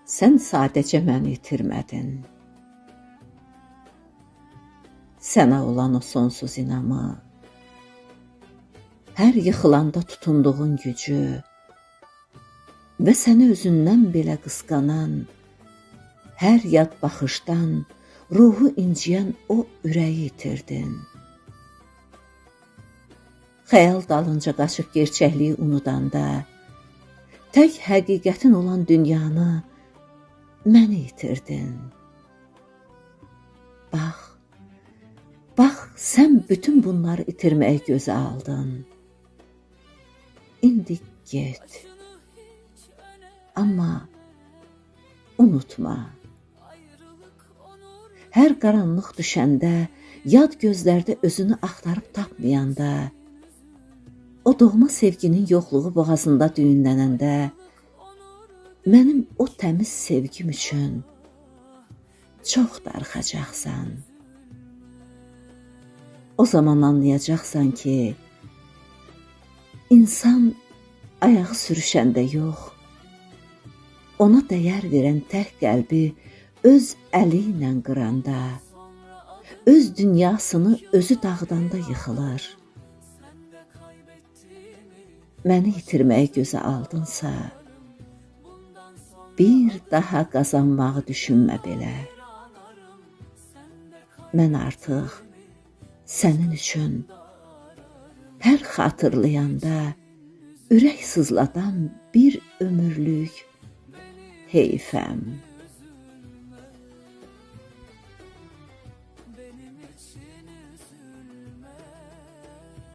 Sən sadəcə məni itirmədin. Sənə olan o sonsuz inamı, hər yıxılanda tutunduğun gücü və səni özündən belə qısqanan, hər yad baxışdan ruhu inciyən o ürəyi itirdin. Xəyal dalınca qaçıb gerçəkliyi unudanda, tək həqiqətin olan dünyanı məni itirdin. Bax, sən bütün bunları itirməyi gözə aldın. İndi get. Amma unutma. Hər qaranlıq düşəndə, yad gözlərdə özünü axtarıb tapmayanda, o doğma sevginin yoxluğu boğazında düyünlənəndə, mənim o təmiz sevgim üçün çox darıxacaqsan. O zaman anlayacaqsan ki, insan ayağı sürüşəndə yox, ona dəyər verən tək qəlbi öz əli ilə qıranda, öz dünyasını özü dağıdanda yıxılır. Məni itirməyi gözə aldınsa, bir daha qazanmağı düşünmə belə. Mən artıq sənin üçün hər xatırlayanda ürək sızladan bir ömürlük heyfəm.